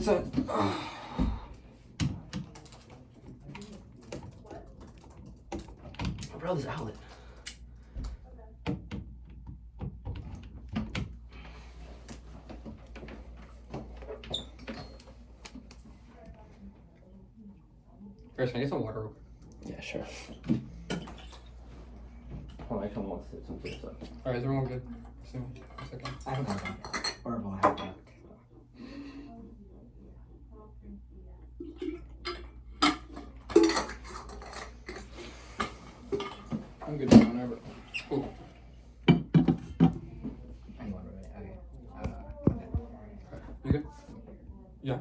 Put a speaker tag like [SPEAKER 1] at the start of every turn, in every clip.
[SPEAKER 1] son. Bro, this outlet.
[SPEAKER 2] Chris, can I get some water?
[SPEAKER 1] Yeah, sure. Hold on, I kind of want to sit some food stuff.
[SPEAKER 2] Alright, is everyone good? Soon. A second.
[SPEAKER 3] I have one. Or well, I have one.
[SPEAKER 2] I'm good down there, but. Ooh.
[SPEAKER 3] Anyone, right? Okay.
[SPEAKER 2] You good? Yeah.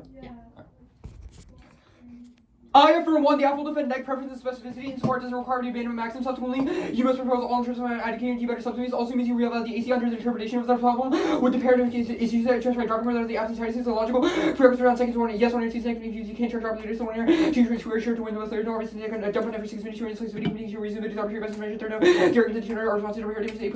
[SPEAKER 1] I affirm 1. The apple defend neg preference and specificity in support doesn't require the abandonment maxim. Subsequently, you must propose all interests of advocating to better subsidies. Also means you realize the AC under the interpretation of the problem with the paradigm issues that addressed by dropping whether the absence is illogical. Prerequisite around seconds 1. Yes, 1 or 2 seconds. You can't charge drop the so 1 here. Change rates square sure to win the third. No reason to jump on every 6 minutes. You're in 6 minutes. You reason that your best information. Third. No. During the degenerate or responsive over here. Difference 8.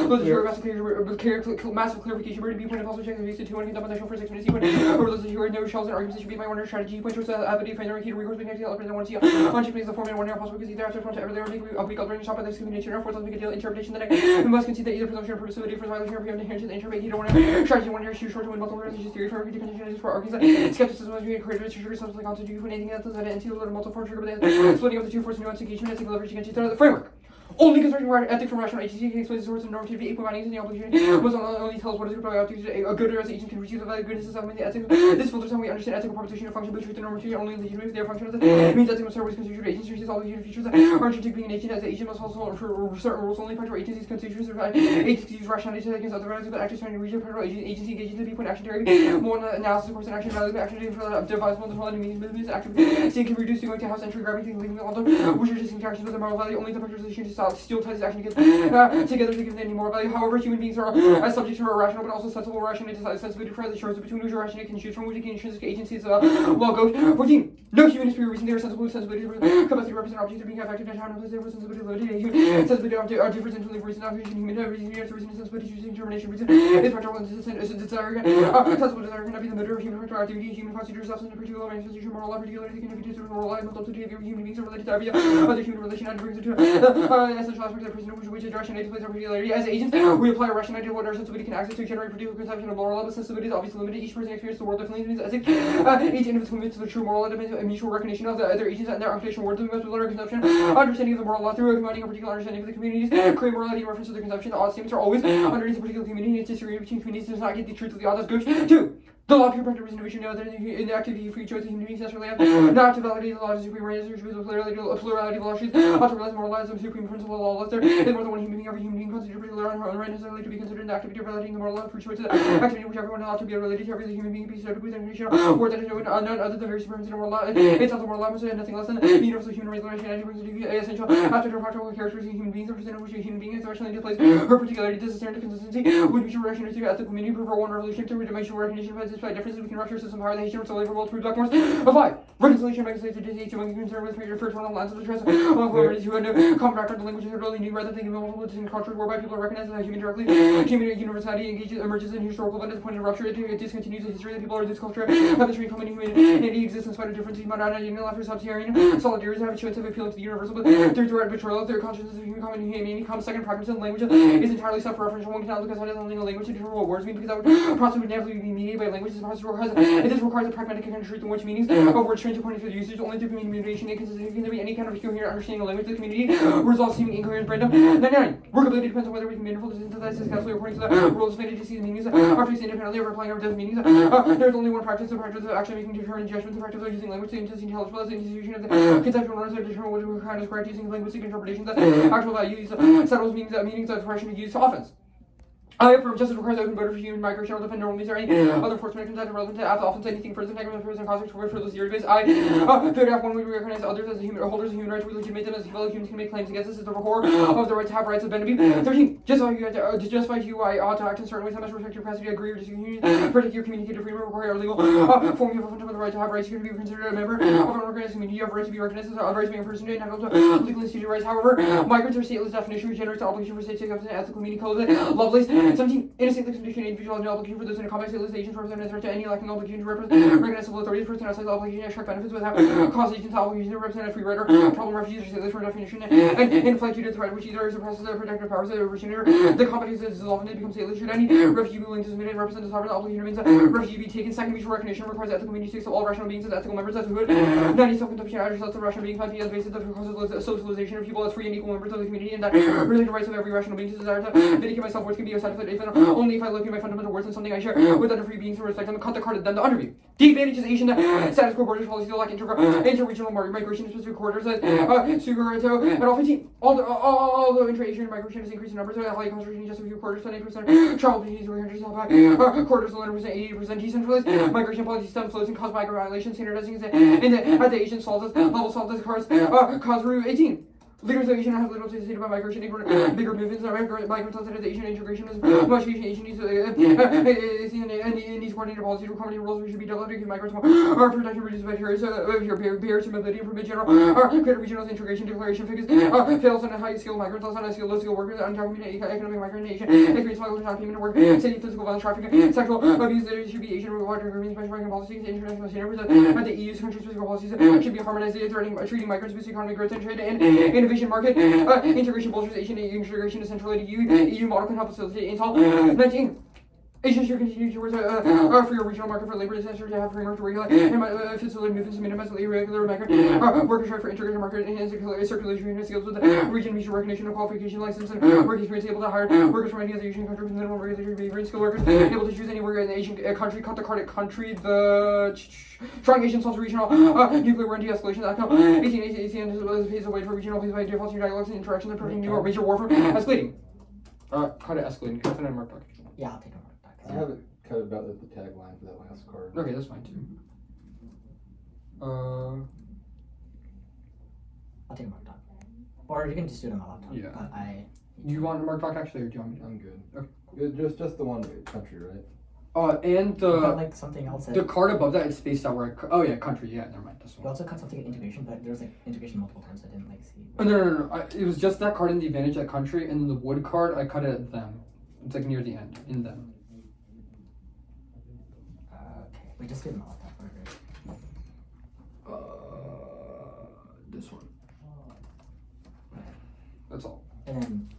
[SPEAKER 1] Those are massive clarification. Where to be point of also check the base to 2 and can dump on the show for 6 minutes. Over those who are no shells and arguments should be my 1 strategy. Point towards the avenue. Find the right key to recourse. Make next deal. Upgrade the 1 to Punching plays the format 1 hour possible because either after to ever there make a week altering shop by this combination or 4 make a deal interpretation that we must concede that either presumption or permissibility for violation or preemptive inherent to the intermediate you don't want to strategy 1 year shoot short to win multiple resolutions theory for every condition is for arguments skepticism was being created to trigger substance concept you put anything else that into a little multiple form trigger but then splitting up the 2 force nuance engagement and take leverage against each other the framework. Only concerning ethics from rational agency can explain the source of normativity, equal values, and the obligation must only tell us what is good by a good or as agent can receive the value of goodness of the ethics. This filters how we understand ethical proposition and function, but truth and normativity are only legitimate if they are functional. It means ethics must always constitute agents, receives all the human features that are intrinsic being an agent, as the agent must also for certain rules only part of agencies constitutes agents use rationality against other values, but actors trying to reach a part of agency engaging the viewpoint action theory. More analysis, of course, and action values, but action for divisible, the meaning movements, action can reduce going to house entry, gravity, leaving all which are just interactions with the moral value, only the picturization to still ties action together to give any more value. However, human beings are as subject to irrational but also sensible rationality sensibility for the choices between which rationality can choose from which it can intrinsic agencies well goes. 14. No human is pure reason. They are sensible sensibility capacity to represent objects are being affected and how to place their sensibility limited. Human sensibility are different internally for reason not human reason sensibility choosing determination reason is practical and desire sensible desire cannot be the motor of human factor activity. Human constitutes substance in particular manifestation moral life particularly can be considered moral life mental to human beings are related to every other human relation and brings it to essential aspects of person which is rationality plays a particularity. As agents, we apply rationality to what our sensibility can access to generate particular conception of moral level. Sensibility is obviously limited. Each person experiences the world differently. As each individual is convinced of the true moral law depends on mutual recognition of the other agents and their unconditional words. We must learn conception, understanding of the moral law through combining a particular understanding of the communities. Create morality in reference to the conception. The odd statements are always underneath a particular community. It's disagreement between communities does not get the truth of the odd. That's good. 2. The law of pure practical reason know that in the activity of free choice, the human beings necessarily have not to validate the laws of supreme rights, which is a plurality of law truths, not to realize moral laws of supreme principle of law. There is more than one human being. Every human being constitutes particular on her own right necessarily to be considered in the activity of validating the moral law of free choice, activity which everyone ought to be related to every human being, be said with information or that is known other than very supreme moral law. It's not the moral law, but nothing less than the universal human rights rationality brings it to be essential after the practical characteristics of human beings, represented which a human being is rationality displays her particularity, discernment, consistency, with mutual rationality, ethical community, prefer one revolution to dimensional recognition, but despite differences, we can rupture system power, the Haitian solely for world through black wars. 5. Reconciliation makes it to dictate among concerned with major first one on the lands of the trust among communities who had no common background, the language is really new rather than thinking multiple distinct cultures whereby people are recognized as human directly. Human universality engages emerges in historical event at the point of rupture. It discontinues the history of the people or this culture have this common humanity exists in spite of differences. Modernity and after sub-Saharan solidarity have a chance of appealing to the universal, but through direct betrayal of their consciousness of human common humanity comes second pragmatism. Language is entirely self-referential. One cannot look outside of the language to determine what words mean because that process would inevitably be mediated by language. This requires a pragmatic and truth in which meanings of words strange according to the usage only through communication and consistency can be any kind of coherent understanding of language of the community results seeming incoherent random. 9. Workability depends on whether we can meaningful to synthesize successfully according to the rules of to see the meanings are fixed independently of applying our definite meanings. There is only one practice, the practice of actually making determined judgments, the practice of using language to intelligible as the institution of the conceptual norms that determine what kind is correct using linguistic interpretations that actual value settles meanings of expression used to offense. I affirm justice requires open border for human migration or depend normally or any other force mechanisms that are relevant to offense anything further than negative and context for those theory based. Third one we recognize others as holders of human rights, we legitimate them as fellow humans can make claims against us as the core of the right to have rights of benefit. 13. Justify you I ought to act in certain ways, I must respect your capacity to agree or disagree, protect your communicative freedom, require our legal form you have a fundamental right to have rights, you can be considered a member of an organized community, you have a right to be recognized as a right to be a person and have legally instituted rights. However, migrants are stateless definition which generates the obligation for state to accept an ethical meaning code. Lovelace 17. Innocent condition individual has no obligation for those in a complex civilization to represent a threat to any lacking obligation to represent recognize civil authorities, person outside the obligation to extract benefits without causation to obligation to represent a free rider, problem refugees or sailors for definition, and inflict due to threat which either suppresses the protective powers of the originator, the competence is dissolved and they become sailors. Should any refugee be willing to submit and represent the sovereign obligation means that refugee be taken. Second, mutual recognition requires ethical community to accept all rational beings as ethical members of the hood. 90. Self-consumption address of rational beings might be as basis of the socialization of people as free and equal members of the community, and that related rights of every rational being to desire to vindicate myself worth can be satisfied only if I look at my fundamental worth and something I share with other free beings who respect them. Cut the card at them to underview. The advantage is Asian status quo borders policy like inter-regional migration to specific quarters as Sugurato and all 15. Although intra-Asian migration has increased in numbers, high concentration in just a few quarters, 70% travel between where countries have high quarters, 11%, 80% decentralized migration policy stem flows and cause migrant violations, standardizing at the Asian level solve cards cause route 18. Leaders of Asian have little to say about migration, bigger movements, migrant Asian integration is much Asian needs needs coordinated policy to accommodate rules which should be developed to give migrants more protection, reduce barriers to mobility, and permit general greater regional integration declaration figures fails on a high skilled migrants, less on a skilled low skilled workers, undocumented economic migrant experience smugglers, not payment of work, city physical violence, trafficking, sexual abuse. There should be Asian water agreements, special migrant policies, international standards, and the EU's country specific policies should be harmonized, treating migrants with economic growth and trade and innovation market. Integration bolsters Asian integration is central to EU model can help facilitate install. 19. Asia should continue towards a free regional market for labor. It's necessary to have framework to regulate and facilitate movements to minimize irregular migrant workers try for integrated market and circulation of skills with region mutual recognition of qualification license and work experience able to hire workers from any other Asian country with minimum regulatory behavior and skilled workers able to choose any worker in the Asian country. Cut the card at country. The strong Asian solves regional nuclear war and de-escalation outcome. 18 pays away for regional pays by default to dialogues and interactions and preventing new or major war from escalating. Cut it escalating. Cut it and mark.
[SPEAKER 3] Yeah, I'll take a mark.
[SPEAKER 2] I have it cut about the tagline for that last card.
[SPEAKER 1] Okay, that's fine too.
[SPEAKER 3] I'll take a mark doc. Or you can just do it on my laptop.
[SPEAKER 1] Yeah.
[SPEAKER 3] But
[SPEAKER 1] Do you want mark doc actually, or do you want me?
[SPEAKER 2] I'm good.
[SPEAKER 1] Okay.
[SPEAKER 2] Just the one country, right?
[SPEAKER 1] And
[SPEAKER 3] I thought, like something else.
[SPEAKER 1] the card above that is spaced out where oh yeah, country. Yeah, never mind. This
[SPEAKER 3] You
[SPEAKER 1] one.
[SPEAKER 3] also cut something in integration, but there was like integration multiple times. So I didn't like see.
[SPEAKER 1] Oh, no. It was just that card in the advantage at country, and then the wood card I cut it at them. It's like near the end in them.
[SPEAKER 3] Okay, we just did my laptop.
[SPEAKER 1] This one. That's all.
[SPEAKER 3] And then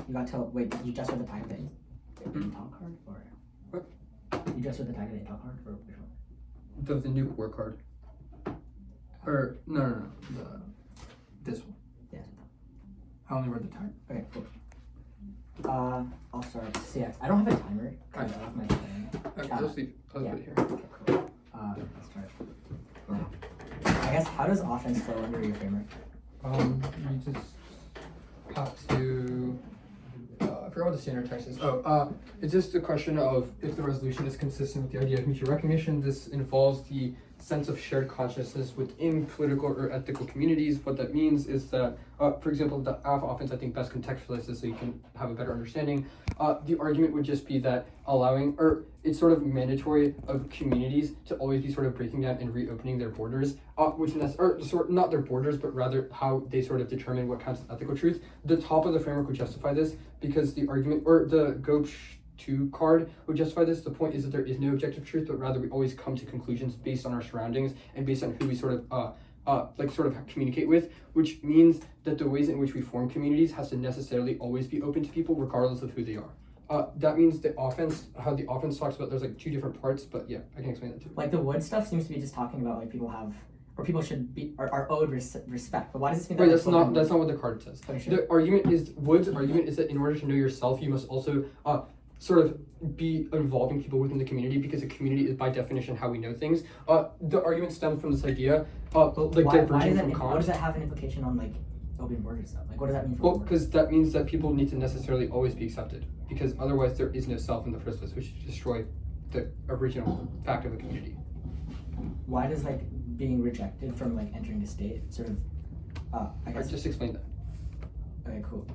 [SPEAKER 3] you got to wait. You just read the tag of the intel card, or
[SPEAKER 1] What?
[SPEAKER 3] You just read the tag of the intel card, or which one?
[SPEAKER 1] The nuke war card. Or no. This one.
[SPEAKER 3] Yeah.
[SPEAKER 1] I only read the tag.
[SPEAKER 3] Okay, cool. I'll start CX. I don't have a timer. I left my thing.
[SPEAKER 1] Let's leave. Let's
[SPEAKER 3] Yeah.
[SPEAKER 1] put it here.
[SPEAKER 3] Okay, cool. Let's start. Now, I guess how does offense flow under your framework?
[SPEAKER 1] You just have to. I forgot what the standard text is. It's just a question of if the resolution is consistent with the idea of mutual recognition. This involves the sense of shared consciousness within political or ethical communities. What that means is that, for example, the alpha offense, I think, best contextualizes this so you can have a better understanding. The argument would just be that allowing, or it's sort of mandatory of communities to always be sort of breaking down and reopening their borders, not their borders, but rather how they sort of determine what counts as ethical truth. The top of the framework would justify this because the argument, or the Gopsh 2 card would justify this. The point is that there is no objective truth, but rather we always come to conclusions based on our surroundings and based on who we sort of communicate with, which means that the ways in which we form communities has to necessarily always be open to people regardless of who they are. That means the offense, how the offense talks about, there's like two different parts, but yeah, I can explain that too.
[SPEAKER 3] Like the wood stuff seems to be just talking about like people have, or people should be, are owed respect. But why does this mean that?
[SPEAKER 1] Right, that's not what the card says.
[SPEAKER 3] Okay, sure.
[SPEAKER 1] The argument is, Wood's argument is that in order to know yourself, you must also sort of be involving people within the community, because a community is by definition how we know things. The argument stems from this idea, diverging from Kant.
[SPEAKER 3] What does that have an implication on like open borders stuff? Like what does that mean for?
[SPEAKER 1] Well, because that means that people need to necessarily always be accepted, because otherwise there is no self in the first place, which would destroy the original fact of a community.
[SPEAKER 3] Why does like being rejected from like entering the state sort of? I guess.
[SPEAKER 1] Just explain that.
[SPEAKER 3] Okay, cool.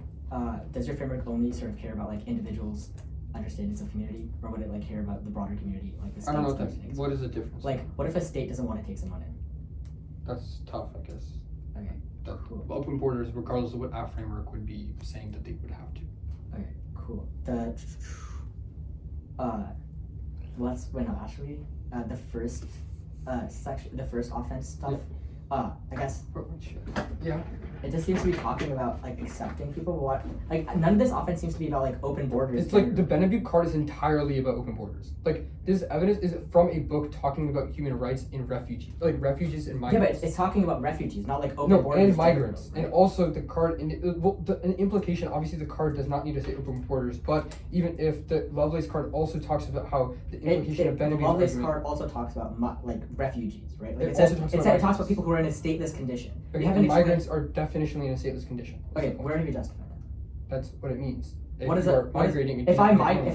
[SPEAKER 3] Does your framework only sort of care about like individuals' understandings of community, or would it like care about the broader community, like the
[SPEAKER 1] I don't know
[SPEAKER 3] state's
[SPEAKER 1] what is the difference.
[SPEAKER 3] Like, what if a state doesn't want to take someone in?
[SPEAKER 1] That's tough, I guess.
[SPEAKER 3] Okay.
[SPEAKER 1] That
[SPEAKER 3] Cool.
[SPEAKER 1] open borders, regardless of what our framework would be saying that they would have to.
[SPEAKER 3] Okay. cool. The first section, the first offense stuff. I guess
[SPEAKER 1] Yeah.
[SPEAKER 3] it just seems to be talking about like accepting people. What like none of this offense seems to be about like open borders.
[SPEAKER 1] It's like the Benabute card is entirely about open borders. Like this evidence is from a book talking about human rights in refugees, like refugees and
[SPEAKER 3] Yeah,
[SPEAKER 1] migrants.
[SPEAKER 3] but it's talking about refugees, not like open borders.
[SPEAKER 1] And migrants,
[SPEAKER 3] generally,
[SPEAKER 1] and also the card. An implication, obviously, the card does not need to say open borders. But even if the Lovelace card also talks about how the implication of Benabute's
[SPEAKER 3] Lovelace
[SPEAKER 1] argument,
[SPEAKER 3] card also talks about like refugees, right? Like
[SPEAKER 1] It
[SPEAKER 3] it
[SPEAKER 1] also talks about
[SPEAKER 3] talks about people who are in a stateless condition.
[SPEAKER 1] okay,
[SPEAKER 3] You haven't
[SPEAKER 1] and
[SPEAKER 3] explained-
[SPEAKER 1] migrants are definitionally in a stateless condition.
[SPEAKER 3] Okay, where have you justified that?
[SPEAKER 1] That's what it means. If
[SPEAKER 3] What is
[SPEAKER 1] you
[SPEAKER 3] it?
[SPEAKER 1] are migrating?
[SPEAKER 3] If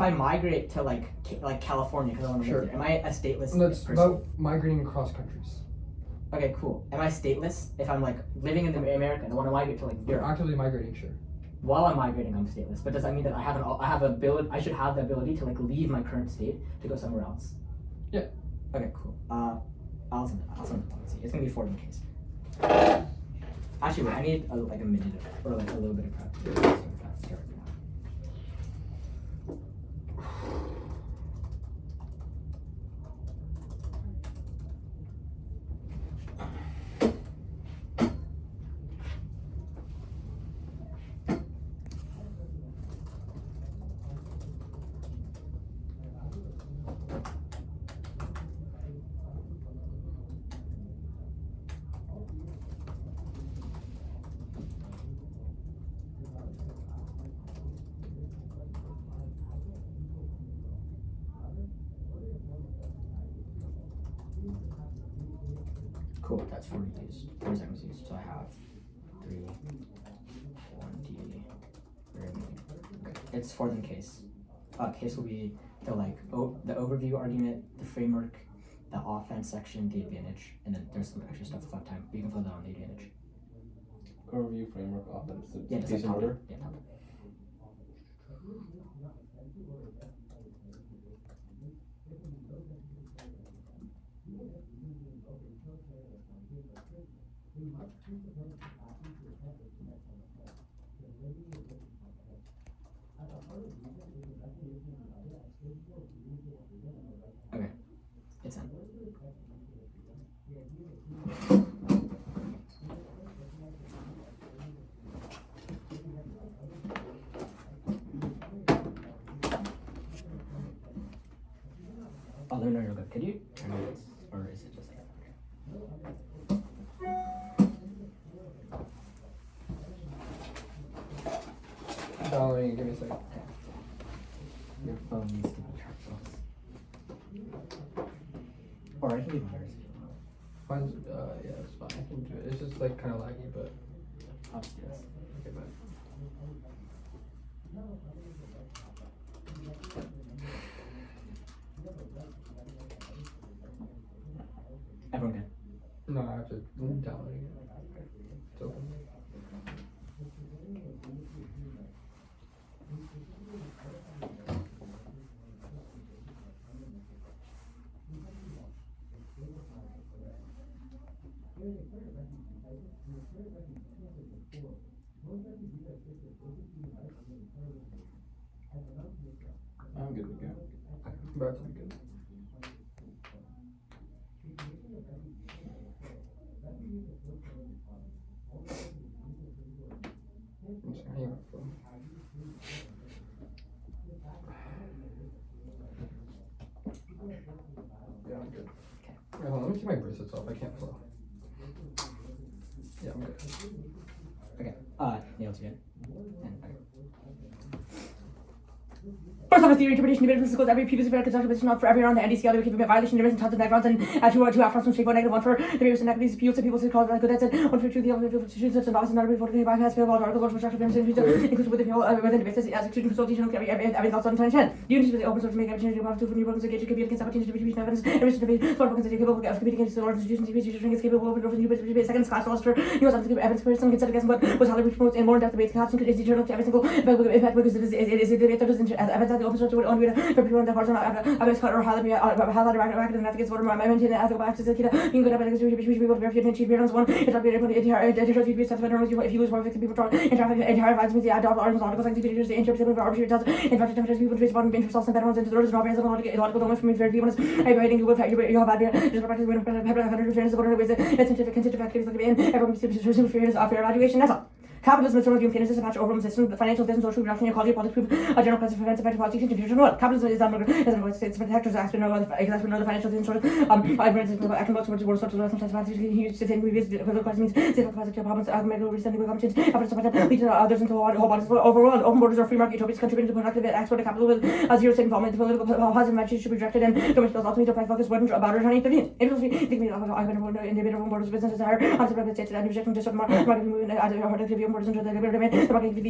[SPEAKER 3] I migrate to like California because I want to
[SPEAKER 1] Sure.
[SPEAKER 3] live there, am I a stateless
[SPEAKER 1] That's
[SPEAKER 3] person?
[SPEAKER 1] about migrating across countries.
[SPEAKER 3] Okay, cool. Am I stateless if I'm like living in America and I want to migrate to like
[SPEAKER 1] You're
[SPEAKER 3] Durham?
[SPEAKER 1] actively migrating, sure.
[SPEAKER 3] While I'm migrating, I'm stateless. But does that mean that I should have the ability to like leave my current state to go somewhere else?
[SPEAKER 1] Yeah.
[SPEAKER 3] Okay, cool. I'll send the policy. It's gonna be for the case. Actually, wait. I need like a minute or like a little bit of prep. Cool, that's 40 seconds used. So I have 3, 20, okay. It's for the case. Case will be the the overview argument, the framework, the offense section, the advantage, and then there's some extra stuff to fill time. But you can fill that on the advantage.
[SPEAKER 2] Overview, framework, offense,
[SPEAKER 3] Yeah, just
[SPEAKER 2] case
[SPEAKER 3] like
[SPEAKER 2] in order.
[SPEAKER 3] Yeah, top. Okay, it's in. Oh, no, you're good. Could you turn this, or is it just like okay?
[SPEAKER 1] Downloading. Give me a second.
[SPEAKER 3] Your phone needs to be charged off. Or I can leave mine if you want.
[SPEAKER 1] Mine's yeah, it's fine. I can do it. It's just like kind of laggy, but
[SPEAKER 3] I'll just do this.
[SPEAKER 1] okay, bye.
[SPEAKER 3] Everyone good?
[SPEAKER 1] No, I have to download it. It's open.
[SPEAKER 2] I'm good to go.
[SPEAKER 1] About to be good. Hang on. Yeah, I'm good. Wait, hold on, let me take my bracelets off. I can't flow. Yeah, I'm good.
[SPEAKER 3] Okay. Nailed you good. And okay. First off, theory interpretation debate principles every previous event construction not for everyone on the ND scale. They keep a violation of tons of negatives and two after some straightforward negative one for the various negatives. People say called good. That's it. One for two the other institutions such as not before the bypass fail articles or structure frames in future includes with the people within the basis as exclusion consultation every else on 10. The unity with the open source make opportunity to two for new programs engaged could be against opportunity distribution evidence. Every debate smart programs are capable of competing against the large institutions is capable of new second class philosopher. You also have to give evidence for some consider against what was how to promote in more depth debates. Caption is eternal to every single impact because it is a debate that doesn't as evidence the open source would only for people in the person Abbas or Highland and ethics for my maintain ethical access to you can go up and people very cheap parents one it's not very if you lose more victim people entire advice me the adult articles like videos the interpretation of arbitrary does in fact people trace one bench results and better ones into those not a lot of only from very people I writing you have bad just practice when it's scientific activities like in everyone seems to presume fears of fair evaluation that's all. Capitalism is sort of the impinges a patch over system, the financial business, social reduction, ecology, politics, proof, a general class of events, effective policy, confusion, what? Capitalism is it's protectors, aspect of the financial business, sort of, economics, which were sort of sometimes huge, sitting, reviewed, political class means, civil class, problems, medical reason, change, capitalism, lead to others into whole bodies, overall, open borders or free market utopias contributing to productive export of capital with a zero-sum involvement, the political positive matches should be rejected, and domestic ultimately to focus wouldn't about it, 2013. It was thinking of individual borders, businesses are unsupervised states and rejecting just market movement, borders into the domain. The market the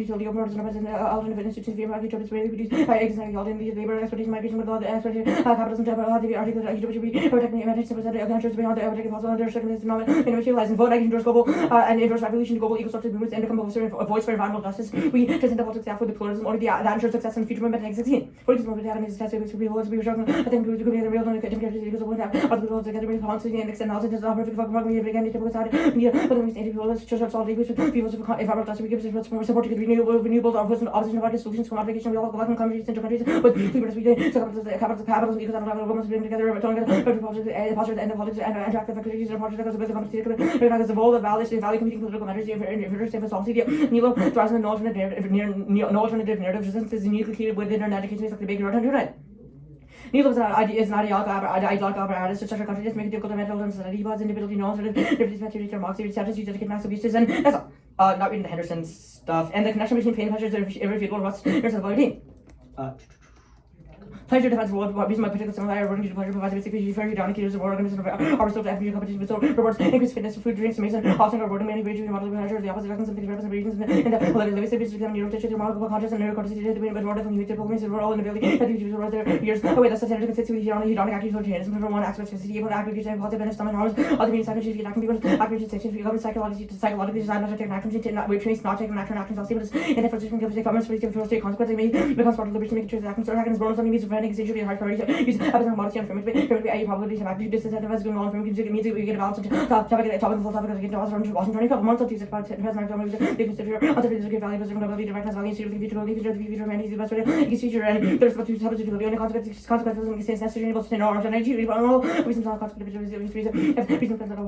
[SPEAKER 3] utility of borders and alternative institutions via market jobs really produced by exactly all in the labor expertise migration with all the expertise capitalism to all the articles that should be protecting emerging civilizations of countries beyond the everyday possible under circumstances in which realizing vote like endorse global and endorse revolution to global eco-social movements and become a voice for environmental justice. We present the politics after the pluralism only the ensure success and future movement in 2016. For example, we have these tests which we will be showing. I think we could be the real democracy because we have other people together with policy and extend out into the perfect fucking we again to put out media but we stand people just all the people environmental justice we give support to renewables opposition of market solutions commodification we all welcome countries into countries but we must be capitalism equals and women living together but talking about the end of politics and attractive activities and projects of the competition because of all the value competing political matters if you're policy Nilo drives an alternative narrative resistance is uniquely created within an education like the big right. Neither is an ideological apparatus to such a country just make it difficult to mental and society was individually non-sort of differences material to marks status use max abuses and that's all. Not reading the Henderson stuff and the connection between pain and pleasure is irrefutable what's your self-ability. Pleasure defense world reason my particular similar according to pleasure provides basically very down kilos of organisms are so FG competition with so rewards increased fitness food drinks amazing often rewarding many ways to model pleasure the opposite reasons something represent regions in the political service become neurotissues remarkable conscious and neurocortex to be rewarded from human problems are all in ability that you over their years away that's the consists with hedonic activity for one aspect of city able to activate and positive and stomach harms other means psychology attacking people activity section for government psychologically designed not to take action to not wait trace not taking action actions also in the position of the government for state consequences may becomes part of the liberty making actions or actions born something means preventing essentially hard priority use evidence modesty and affirmative a probability of active disincentive going on from music we get about topic again to Washington couple months of these they consider other videos give value ability directness value to the future man is the best way to feature and there's what you have to do the only consequences is necessary able to know and I all reasons are consequences if reason that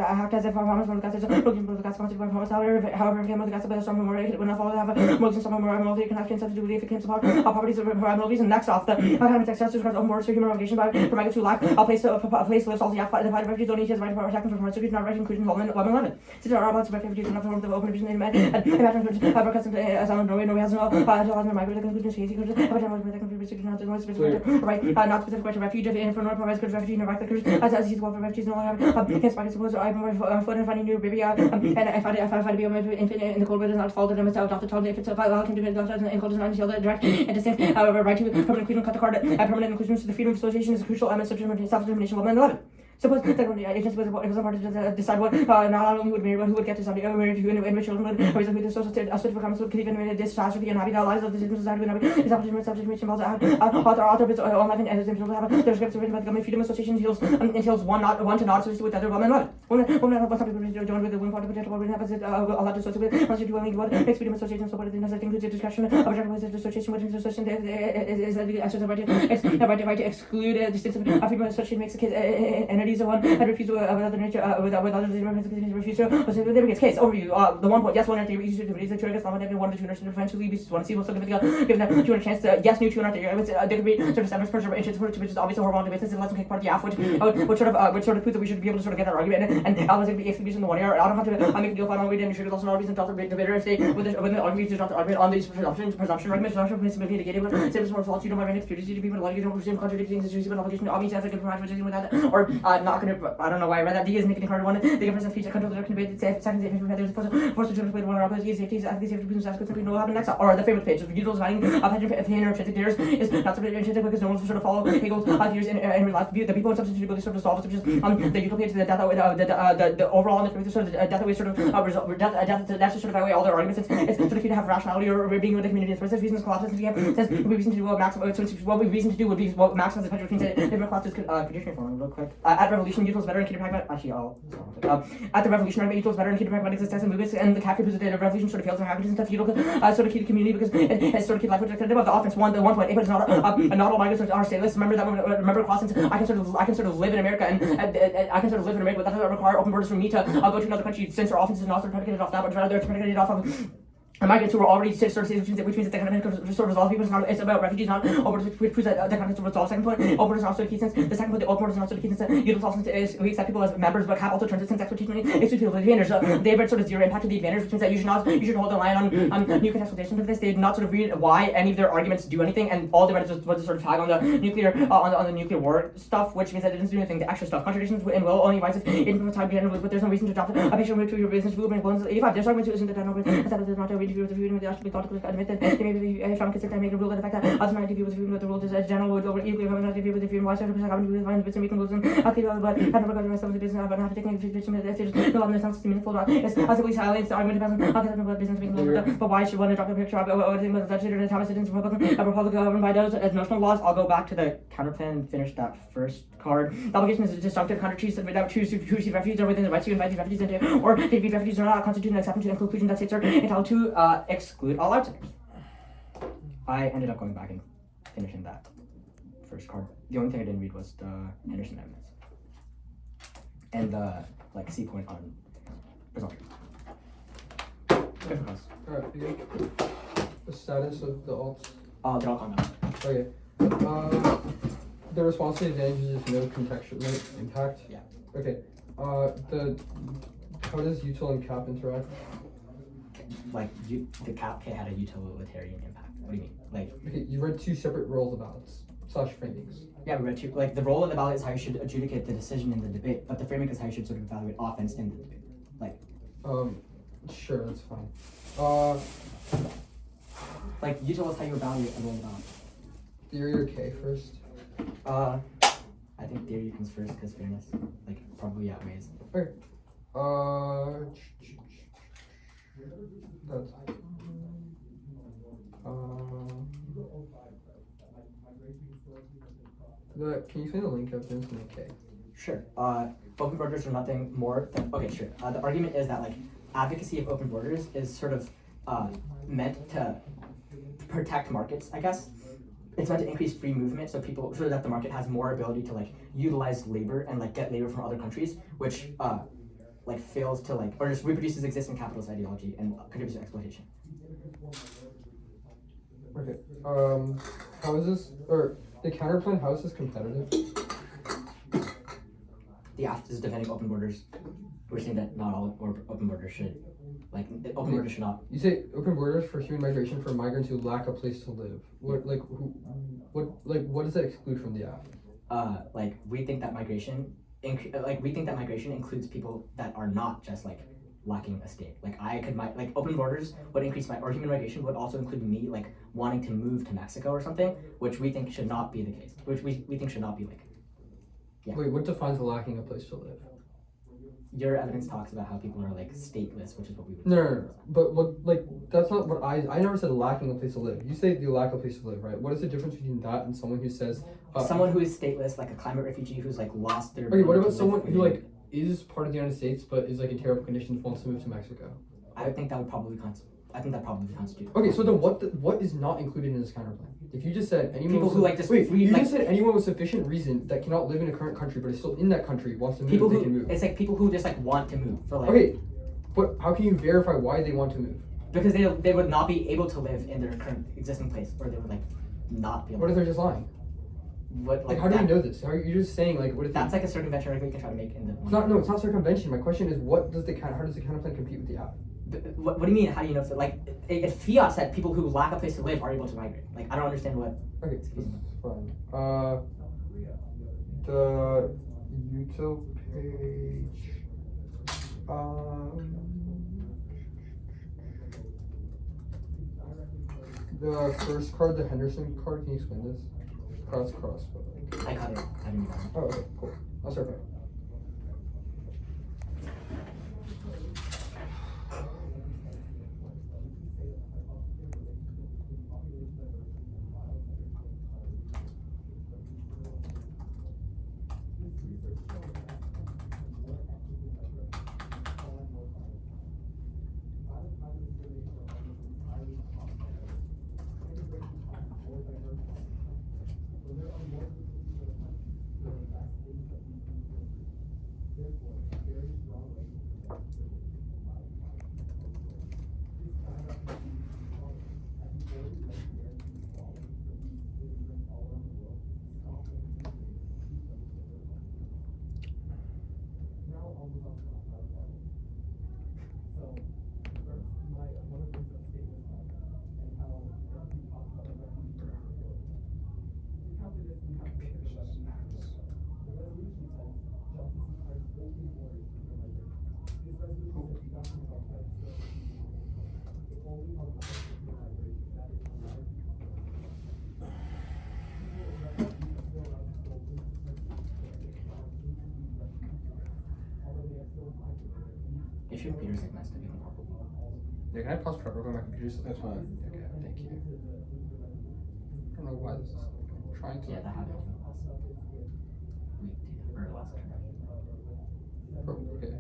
[SPEAKER 3] I have to as a performance from the gas looking for the gas consequence performance however came with the gas but some more when I follow have more than some more multi can have to do with if it comes apart properties of probabilities and next off the academic success of more human obligation by providing to lack a place lives all the divided refugees only has right for attacking from refugees not right including 11 since our about refugees not from the open vision in man and imagine because as I Norway has no migrant conclusions easy because right not specific question refuge if for not provides good refugee no right as he's well for refugees no have against I suppose I'm for finding new baby and if I be in the cold weather not fault them myself after told if it's a file can do it in cold and until the direct and distinct however right to permanent inclusion cut the card permanent inclusion to the freedom of association is a crucial element of self-determination of 11. Suppose that when the agents was a part to decide what not only would marry but who would get to somebody married who and which children would always with the social for comments would even discharge the unhappy lives of the citizens society would is opportunity subject involves author of its own life and as it will have there's scripts written by the government freedom association entails one to not associate with other women women some people join with the one part of potential women have a lot to associate with once you do anything what makes freedom association so what it does includes the discussion of a general association which association is the right to exclude distinctive freedom association makes the case entity of one and refuse to another nature with others refuse to there begins case overview the 1 point yes 1 entity easy to the two Islam and 1 to 2 nurses eventually be one see what's given them 2 a chance to yes new 2 not there they could be sort of centers per inches which is obviously hormonal basis and let's take part of the AF which sort of proof that we should be able to sort of get that argument and I was going to be execution in the 1 year I don't have to make a deal final read and sure also no reason to debater if they with the argument to argument on these presumption argument presumption negative same as more fault you don't have any security to people like you don't presume contradicting things is an obligation obviously as a good match with that or not going to I don't know why I read that D is making hard one the difference of feature control that can be safe second if there's a force to join with one or opposite safety I think safety business aspects that we know happen next or the favorite page of Google's writing of opinion or intrinsic theories is not so intrinsic because no one's sort of follow Hegel's theories in real life the people in substitutability sort of solve which is the utopia to the death the overall on the sort of death away sort of death to sort of evaluate all their arguments. It's sort of key to have rationality or being with the community. For this reasons, collapses. We have says what we reason to do what would be what maximizes the potential between different classes. Conditioning form real quick. At revolution, Utils better in key to pragmatic. Actually, at the revolution, Utils better in key to pragmatic success and movements, and the captive who's the revolution sort of fails their happiness and stuff. Utils sort of key to community because it's sort of key to life, which is of the offense. 1.8, but it's not all migrants are stateless. Remember crossings. I can sort of live in America and I can sort of live in America, but that doesn't require open borders for me to go to another country since our offenses are not sort of predicated off that, but rather they're predicated off of migrants who were already sort of which means that they kind of sort of resolve people. It's about refugees, not open borders, which proves that they kind of resolve. Second point, open borders are also the key since the second point, the open borders are also the key since we accept people as members, but cap also turns it since exploitation excludes people with advantage. They've sort of zero impact to the advantage, which means that you should hold the line on new contextualization of this. They did not sort of read why any of their arguments do anything, and all they read was to sort of tag on the nuclear on the nuclear war stuff, which means that it doesn't do anything. The extra stuff, contradictions and will only rise in time beginning with, but there's no reason to adopt a patient move to your business movement. This argument isn't that does not interview with the view that thought to admit that they may be found consistent and make a rule that the fact that other activity was viewed with the rule as general would over equally have not with the view why certain percent with fine bits and making rules and active but I never got myself into business but not taking a position that there's no other sense to meaningful it's possibly silence the argument depends on about business making rules but why should one drop a picture of everything with legislature and Thomas citizens Republic governed by those as notional laws. I'll go back to the counterplan and finish that first card. The obligation is a disjunctive counter that choose to receive refugees or within the rights to invite these refugees into or to be refugees or not constitute an exception to the conclusion that states are entitled to exclude all outsiders. I ended up going back and finishing that first card. The only thing I didn't read was the Henderson evidence and the C point on presumption.
[SPEAKER 1] Alright, the status of the alts.
[SPEAKER 3] They're all gone now.
[SPEAKER 1] Okay. The response to the advantages is no contextual impact.
[SPEAKER 3] Yeah.
[SPEAKER 1] Okay. How does util and cap interact?
[SPEAKER 3] The cap had a utilitarian impact. What do you mean?
[SPEAKER 1] Okay, you read two separate roles of ballots / framings.
[SPEAKER 3] Yeah, we read two. The role of the ballot is how you should adjudicate the decision in the debate, but the framing is how you should sort of evaluate offense in the debate.
[SPEAKER 1] Sure, that's fine.
[SPEAKER 3] Util is how you evaluate the role of the ballot.
[SPEAKER 1] Theory or K first?
[SPEAKER 3] I think theory comes first because fairness, probably outweighs.
[SPEAKER 1] Okay. That's can you find the link evidence in the K?
[SPEAKER 3] Sure. Open borders are nothing more than sure. The argument is that advocacy of open borders is sort of meant to protect markets, I guess. It's meant to increase free movement so that the market has more ability to utilize labor and get labor from other countries, which fails to or just reproduces existing capitalist ideology and contributes to exploitation.
[SPEAKER 1] Okay. How is this the counterplan? How is this competitive?
[SPEAKER 3] The aft is defending open borders. We're saying that not all open borders should open borders should not.
[SPEAKER 1] You say open borders for human migration for migrants who lack a place to live. What does that exclude from the aft?
[SPEAKER 3] We think that migration includes people that are not just lacking a state. Open borders would increase or human migration would also include me wanting to move to Mexico or something, which we think should not be the case. Which we think should not be yeah.
[SPEAKER 1] Wait, what defines lacking a place to live?
[SPEAKER 3] Your evidence talks about how people are stateless, which is what we would.
[SPEAKER 1] No. But what that's not what I never said lacking a place to live. You say you lack a place to live, right? What is the difference between that and someone who says
[SPEAKER 3] someone who is stateless, like a climate refugee who's lost their.
[SPEAKER 1] Okay, what about someone who is part of the United States but is in terrible conditions, wants to move to Mexico?
[SPEAKER 3] I would think that would probably constitute.
[SPEAKER 1] Okay, so then what is not included in this counterplan? If you just said anyone
[SPEAKER 3] people who
[SPEAKER 1] just said anyone with sufficient reason that cannot live in a current country but is still in that country wants to move,
[SPEAKER 3] people
[SPEAKER 1] they
[SPEAKER 3] who,
[SPEAKER 1] can move.
[SPEAKER 3] It's people who just want to move for
[SPEAKER 1] Okay, but how can you verify why they want to move?
[SPEAKER 3] Because they would not be able to live in their current existing place, or they would not be able.
[SPEAKER 1] What if they're just lying?
[SPEAKER 3] What
[SPEAKER 1] how do you know this? How are you just saying what if
[SPEAKER 3] that's a circumvention argument we can try to make in the.
[SPEAKER 1] It's not circumvention. My question is how does the counterplan compete with the app?
[SPEAKER 3] What do you mean? How do you know? If Fiat said people who lack a place to live are able to migrate, I don't understand what.
[SPEAKER 1] Okay, fine. The util page. The first card, the Henderson card. Can you explain this? Cross.
[SPEAKER 3] I got it. I didn't know.
[SPEAKER 1] Oh, okay, cool. I'll start there.
[SPEAKER 4] ship computer segments to be more.
[SPEAKER 1] Yeah, can I pause prep real quick? My computer's
[SPEAKER 2] That's fine.
[SPEAKER 1] Okay, thank you. I don't know why this is like, trying to.
[SPEAKER 4] Yeah, that happened to me last week too, or last term.
[SPEAKER 1] Okay.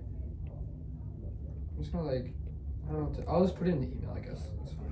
[SPEAKER 1] I'm just gonna like, I don't know what to, I'll just put it in the email, I guess. That's fine.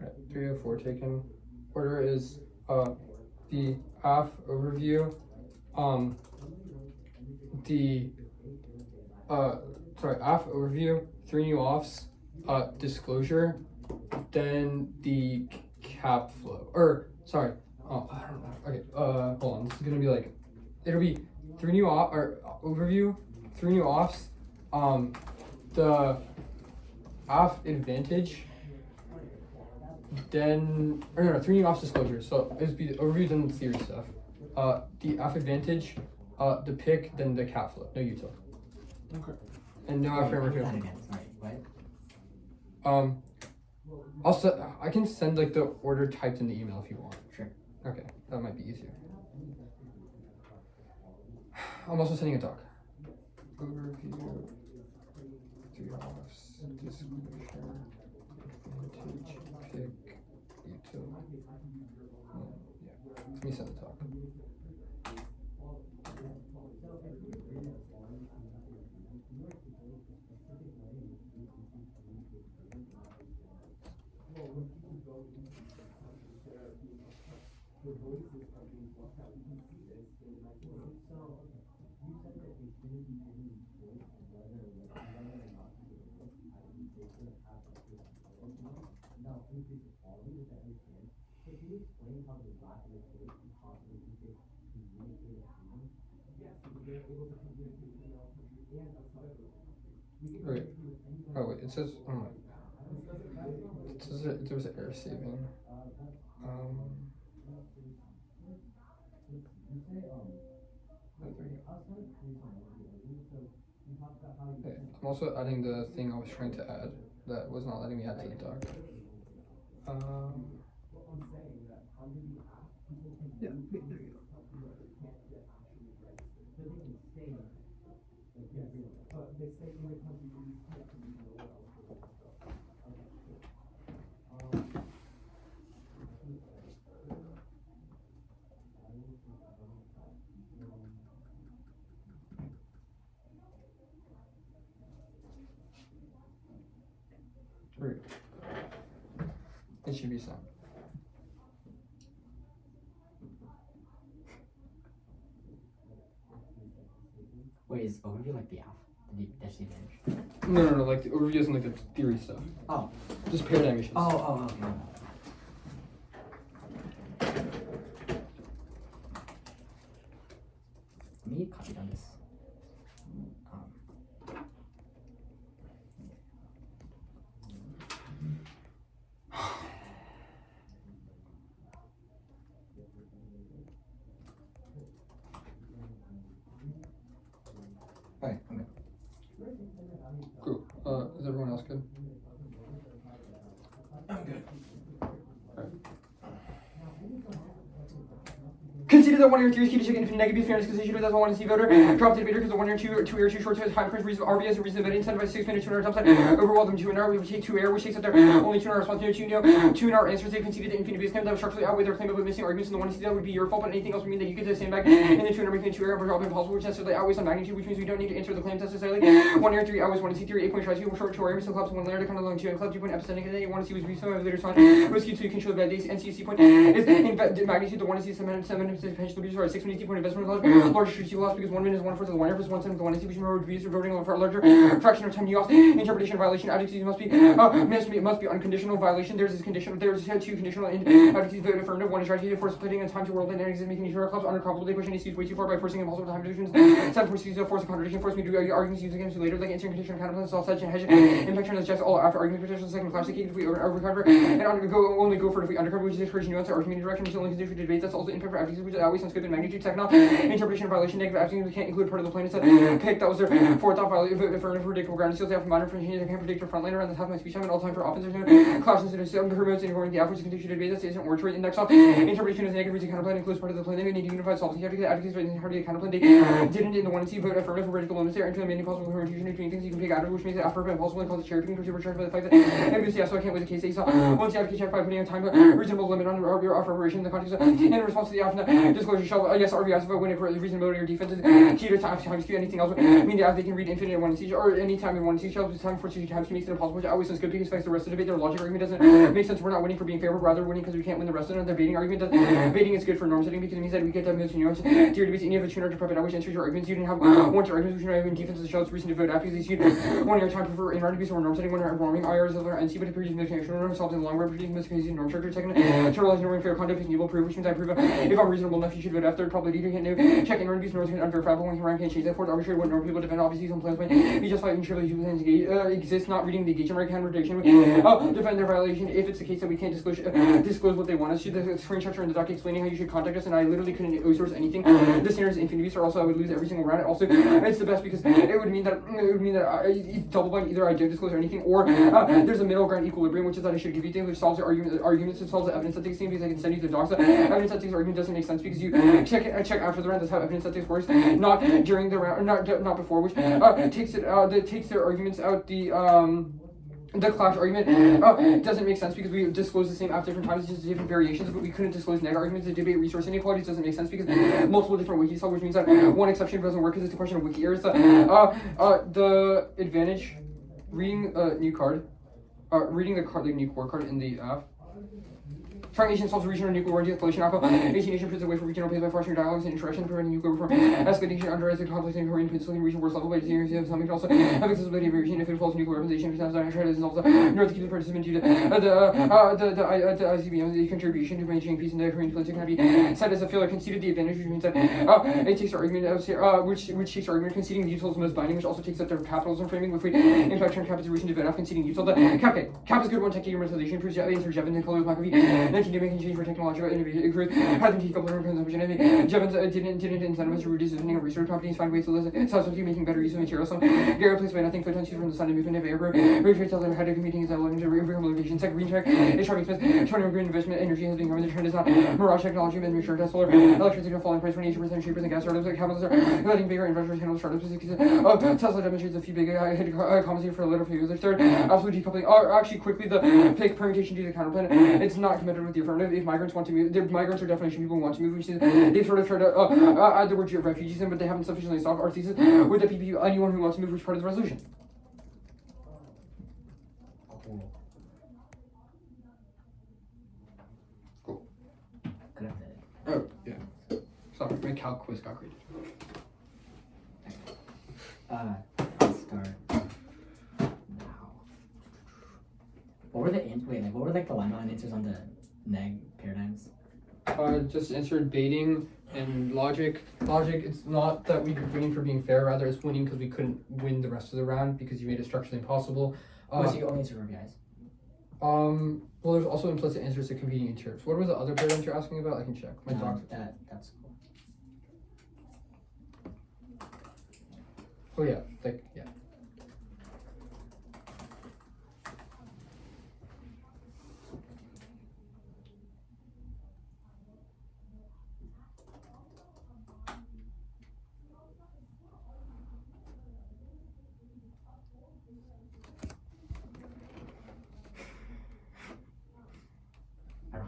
[SPEAKER 1] Alright, 304 taken. Order is the off overview, off overview, 3 new offs, disclosure, then the cap flow. Or sorry, I don't know. Okay, hold on. This is gonna be like, it'll be 3 new off or overview, 3 new offs, the off advantage. Then, or no, 3 new off disclosures. So it'd be the overview, then the theory stuff. The off advantage, the pick, then the cap flow. No util.
[SPEAKER 2] Okay.
[SPEAKER 1] And no off framework.
[SPEAKER 4] That again. Sorry, what?
[SPEAKER 1] I can send like the order typed in the email if you want.
[SPEAKER 4] Sure.
[SPEAKER 1] Okay, that might be easier. I'm also sending a doc. Overview, 3 offs, disclosure, advantage, pick, util. Yeah, let me send the talk. Wait. Oh wait, it says it says there was an error saving. Okay, I'm also adding the thing I was trying to add that was not letting me add to the doc. Yeah, there you go. Great. It should be sent.
[SPEAKER 4] Wait, is overview like the app? The advantage?
[SPEAKER 1] No, like the overview isn't like the theory stuff.
[SPEAKER 4] Oh.
[SPEAKER 1] Just paradigm issues.
[SPEAKER 4] Oh, okay. Let me copy down this.
[SPEAKER 2] good.
[SPEAKER 1] Conceded that 1 year 3 is key to check infinite negative fairness because issue doesn't want to see voter. Drop the debater because the 1 year 2 year 2 short to time print reason RBS and reason voting incentivized 6 minutes 200 times overall them 2 an hour. We would take 2 air which takes up their only 2 hour response no 2 no 2 an hour answers. They conceded that infinite base claim that would structurally outweigh their claim of missing arguments in the 1 that would be your fault, but anything else would mean that you get the same back and the 2 making the 2 air drop impossible, which necessarily outweighs on magnitude, which means we don't need to answer the claims necessarily. 1 year 3 hours 1 and C theory 8 point try 2 short 2 air so collapse 1 layer to kind of long 2 and club 2 point epicenter and then 1 C was reasonable later time was key to control the base NCC point is in magnitude the 1 C 7 potential abuse or 6 minutes point investment larger strategic loss because 1 minute is 1/4 of the 1 year plus 1/7 of the 1 which would be voting for a larger fraction of time you lost. Interpretation violation advocacy must be unconditional violation. There's 2 conditional advocacy vote affirmative. 1 is strategy to force splitting a time to world and exists making each other clubs uncomfortable. They push any way too far by forcing impossible time decisions. 7 forces force a contradiction force me to arguments used against you later like answering condition counterplans self such and hedge impact turn as all after argument potential second classic if we overcover and only go for it if we undercover which is expression nuance argument direction which is only considered for debate. That's also impact for advocacy which is always on scope and magnitude. Second interpretation violation negative advocacy we can't include part of the plan. It's pick that was their 4th off violation affirmative predictable ground seals after modern frontier they can't predict your front line around the top of my speech time and all time for offense. There's no clashes that are promotes and according to the average condition debate that isn't oratory index off interpretation is negative reason counterplan includes part of the plan. They need to unify solving advocacy for the entirety of counterplan. They didn't in the 1 C vote affirmative for radical limits there into the many possible permutation between things you can pick out of which makes it affirmative impossible and cause it cherry picking because you were charged by the fact that NBC so I can't wait the case that you saw once the advocate check by putting a time reasonable limit on your offer operation in the context of in response to the often disclosure shall yes RBS vote when it reasonability or defense is key to times to anything else. I mean the advocate can read infinite in 1 C or any time in 1 C shall time for 2 times makes it impossible which always sounds good because affects the rest of the debate. Their logic argument doesn't make sense. We're not winning for being fair, but rather winning because we can't win the rest of it. Their baiting argument doesn't baiting is good for norm setting because it means that we get to have most nuance to your debates. Any of the tuner to prep it always answers your arguments. You didn't have one to arguments which are not even defense of the shells recent to vote after these 1 year time prefer in order to be so norm setting 1 year warming IRs of NC but it appears misconnection solves in the long run producing misconnection norm structure. Second generalized norming fair conduct is evil proof which means I prove if I'm reasonable enough you should vote after probably need to hit new check in order to be norms unverifiable when rank can't change that for arbitrary what norm people defend obviously some plans when be justified and surely human exist not reading the engagement contradiction defend their violation if it's the case that we can't disclose what they want us to. The screenshots are in the doc explaining how you should contact us and I literally couldn't source anything. The standard is infinity or also I would lose every single round. Also it's the best because it would mean that it's double blind either I don't disclose anything or there's a middle ground equilibrium which is that I should give you things which solves the arguments it solves the evidence that takes because I can send you the docs. The evidence that takes argument doesn't make sense because you check after the round. That's how evidence that takes works not during the round not before which takes their arguments out the clash argument doesn't make sense because we disclose the same at different times, just different variations, but we couldn't disclose neg arguments. The debate resource inequalities doesn't make sense because multiple different wikis which means that one exception doesn't work because it's a question of wiki errors. The advantage reading a new card, reading the card, the new core card in the app. Triangulation solves regional nuclear war de-escalation alpha. 18 nation puts away for regional pace by fostering dialogues and interaction, preventing nuclear reform. Escalation underwrites the conflict in Korean Peninsula and region worst level by series of something also have accessibility of region if it falls nuclear weaponization. Tries to also north to keep the participant due to the ICBM's contribution to maintaining peace in the Korean Peninsula can be set as a failure conceded the advantage, which means that it takes argument which takes argument conceding the util is most binding, which also takes up their capitalism framing with impact turn capitalization to develop conceding util. The cap is good one tech humanization proves answer Jevons and Colors McAfee. Continue making change for technological innovation. It has been decoupled from consumption. Jevons didn't incentivize to reduce the funding of research companies. Find ways to listen. Substitute making better use of materials. Some get replaced by nothing. Photons from the sun and movement of air. Rate trade tells them how to competing is allowing to rehabilitation. Tech green tech is Charlie Smith. 20 green investment energy has been growing. The trend is not mirage technology. But make sure that solar electricity will fall in price 28% cheaper than gas startups. Like capitalists are letting bigger investors handle startups. Tesla demonstrates a few big compensating for a little few. The third absolute decoupling. Actually quickly the pick permutation due to the counterplan. It's not committed with the affirmative. If migrants want to move, the migrants are definition people who want to move, which is they've sort of tried to add the word refugees in, but they haven't sufficiently solved our thesis with the PPU. Anyone who wants to move, which part of the resolution? Cool. Oh yeah. Sorry, my calc quiz got graded.
[SPEAKER 4] I'll start now. What were the line answers on the neg paradigms?
[SPEAKER 1] Just answered baiting and logic. Logic, it's not that we were winning for being fair, rather it's winning because we couldn't win the rest of the round because you made it structurally impossible.
[SPEAKER 4] So you only answered RBIs?
[SPEAKER 1] Well, there's also implicit answers to competing in terms. What was the other paradigms you're asking about? I can check. My docs.
[SPEAKER 4] That's cool.
[SPEAKER 1] Oh yeah, yeah.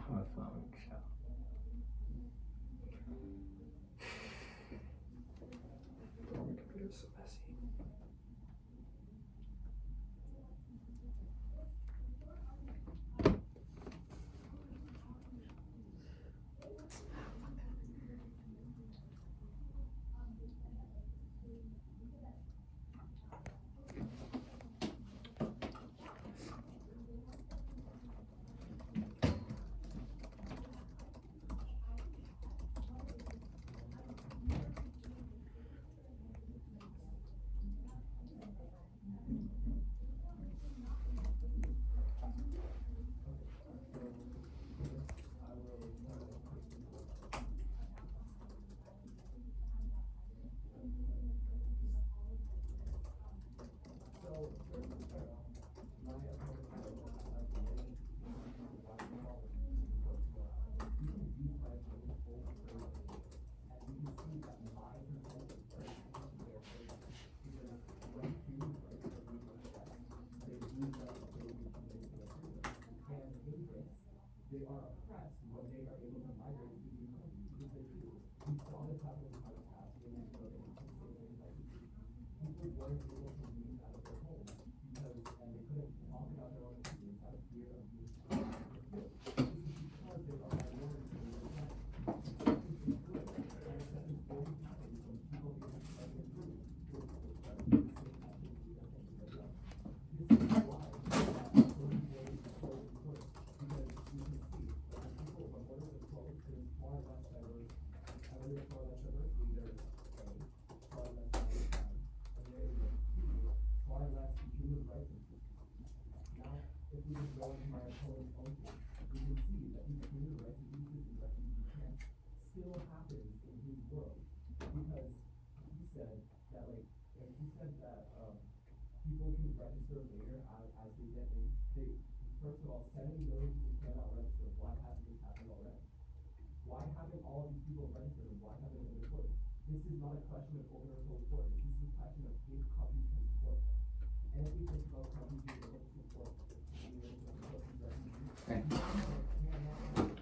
[SPEAKER 4] Homophone show.
[SPEAKER 1] Oh, my computer's so messy.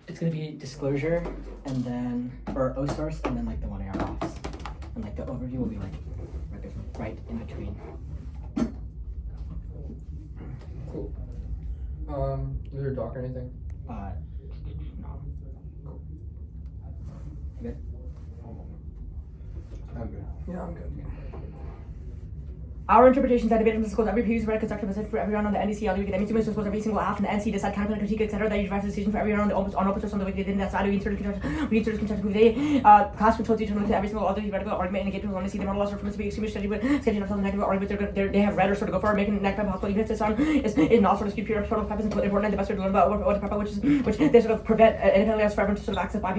[SPEAKER 3] It's gonna be disclosure, and then, or O source, and then like the 1 AR offs. And like the overview will be like right in between.
[SPEAKER 1] Cool. Is there a doc or anything?
[SPEAKER 3] No. You good?
[SPEAKER 2] I'm good.
[SPEAKER 1] Yeah, I'm good.
[SPEAKER 3] Our interpretations that debate disclose every previous read construction of for everyone on the NDCL, we get any students disclose every single half and the NC decide counter critique, etc. That you drive the decision for everyone on the opposite on the way they didn't decide we insert construction they class control teacher to every single other theoretical argument and engagement want to see the model from the extremely study but sketching of some negative argument they have read or sort of go for making next time possible even if this on is not sort of superior sort of purpose and important and the best way to learn about what the purpose which they sort of prevent independently as for everyone to sort of access by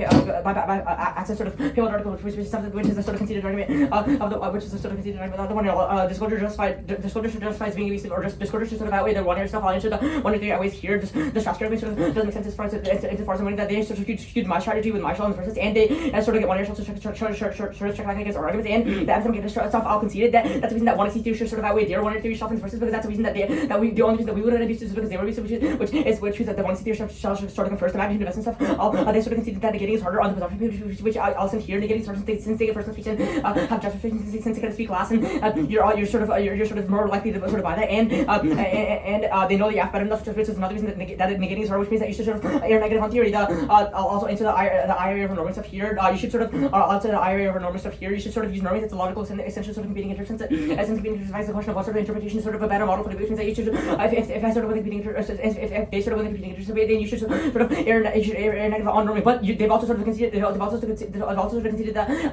[SPEAKER 3] access sort of payload article which is something which is a sort of conceded argument of the which is a sort of conceded argument of the one disclosure justifies being evasive or just disclosure to sort of outweigh the one-year stuff. I'll answer the 1 or 3 outweighs here. Just the structure sort of doesn't make sense as far as that they sort of skewed my strategy with my shell in the first place, and they sort of get 1 year to check back against our arguments, and the academic stuff I'll concede that that's the reason that 1 C theory should sort of outweigh their 1 or 3 stuff in the first place, because that's the reason that the only reason that we would have abused is because they were abusive, which is that the 1 C theory shall sort of come first. Imagine investment stuff. They sort of conceded that negating is harder on the presumption, which I'll send here. Negating since they get first speech and have justification since they can speak last, and you're sort of more likely to sort of buy that, and they know the F better enough, which is another reason that negating is hard, which means that you should sort of err negative on theory. I'll also answer the IRA over norming stuff here. You should sort of answer the IRA over norming stuff here. You should sort of use norming as a logical extension, sort of competing interest. Since competing interest is the question of what sort of interpretation is sort of a better model for the which means that you should, if I sort of with competing interest, if they sort of with competing interest, then you should sort of err negative on norming. But they've also sort of conceded that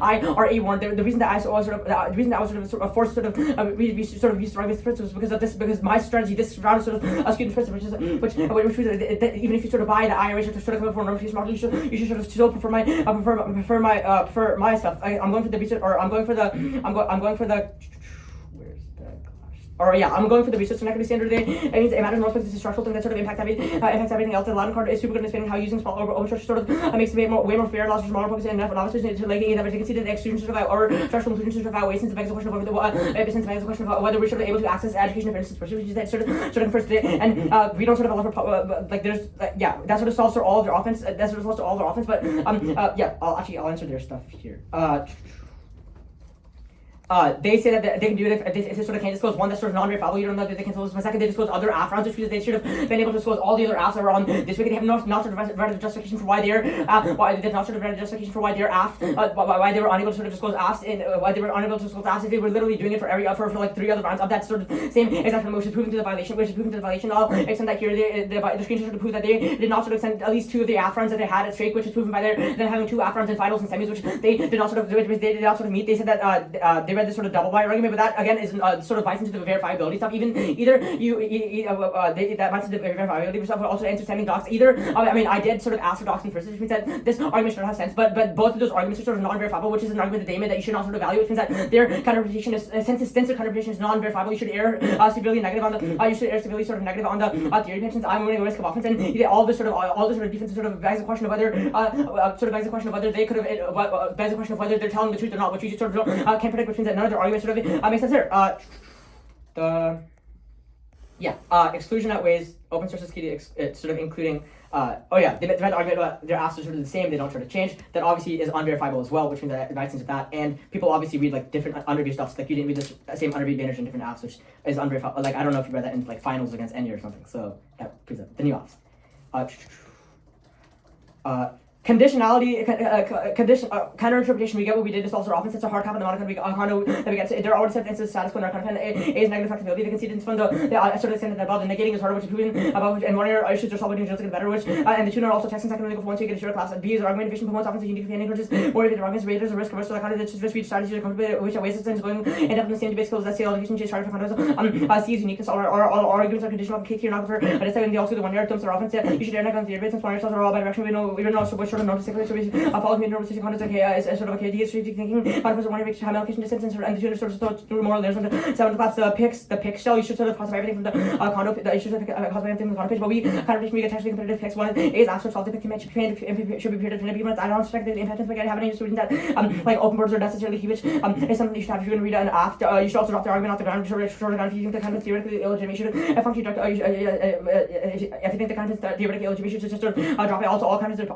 [SPEAKER 3] IRA1. The reason that I was sort of forced to sort of use norming principles because of this, because my strategy this round is sort of skewed principle, which even if you sort of buy the IRA sort of come up for normative model, you should sort of still prefer my stuff. I'm going for the research, or I'm going for the where's the gosh or yeah, I'm going for the research inequity standard today. It means it matters more because it's a structural thing that sort of impacts everything else. The Latin card is super good at explaining how using small open source sort of makes it way more fair, allows for smaller focus and novices to like that. But you can see that the exclusion sort of or structural inclusion sort of outweighs since it begs the question of whether we're sort of able to access education, for instance, which is that sort of first today. And we don't sort of allow for like there's that sort of solves for all of their offense. That sort of solves to all of their offense. But I'll answer their stuff here. They say that they can do it if they sort of can't disclose one that's sort of non-verifiable. You don't know that they can disclose. Second, they disclose other AF rounds, which means they should have been able to disclose all the other AFs that were on this week. They have not sort of read justification for why they're why they did not sort of read justification for why they're AF, why they were unable to sort of disclose AFs, and why they were unable to disclose AFs if they were literally doing it for like 3 other rounds of that sort of same exact which is proven to the violation. I'll extend that here. The screenshot sort of prove that they did not sort of extend at least 2 of the AF rounds that they had at Strake, which is proven by their then having 2 AF rounds in finals and semis, which they did not sort of meet. They said that they read this sort of double bias. But that again is sort of bites into the verifiability stuff. That bites into the verifiability stuff, but also understanding docs. I did sort of ask for docs in first, which means that this argument should have sense. But both of those arguments are sort of non-verifiable, which is an argument that they made that you should not sort of value, which means that their counterpresentation is since their counterpresentation is non-verifiable, you should err severely negative on the sort of negative on the theory mentions. I'm running a risk of offense, and all the sort of defenses sort of begs the question of whether they could have begs the question of whether they're telling the truth or not, which you just sort of can't predict, which means that none of their arguments sort of makes sense here. Exclusion outweighs open source is key to sort of including. The argument about their AFs are sort of the same. They don't sort of change. That obviously is unverifiable as well, which means that it divides into that. And people obviously read like different underview stuff. Like you didn't read the same underview banners in different AFs, which is unverifiable. Like I don't know if you read that in like finals against Enya or something. So yeah, please the new AFs. Conditionality, counter interpretation. We get what we did. Is also often sets a hard cap and the monocondo that we get. They're already set into status quo. And our content is negative factability. They can see it from the sort of extent above. The negating is harder, which is proven above. And one of your issues are solving just get better. Which and the two are also testing second legal for once you get a short class. B is argument division promotes often unique and encourages more of the arguments. Raters a risk averse. So the kind of just read strategies are comfortable, which ways it's going end up in the same debate skills as SEL education. Chase harder for condos. C is uniqueness. All arguments are conditional. Kick here not for. But it's when they also the 1 year terms are often you should never on the debates and one yourselves are all by direction. We know so sort of notice. Following me in normal system context is sort of okay. Strategic thinking. 5% one makes time allocation distance and the two sort of through moral layers. And the 7 class the pick shell. You should sort of classify everything from the condo. You should classify everything from the condo page. But we we get technically competitive picks. One is after solve the pick should be period of infinity. I don't expect the impact of having any student that like open borders are necessarily key, which is something you should have if you're going to read it. And after you should also drop the argument off the ground. If you think the kind of theoretically illegitimate, you should if you think the kind of theoretically illegitimate, you should just sort of drop it. Also all kinds of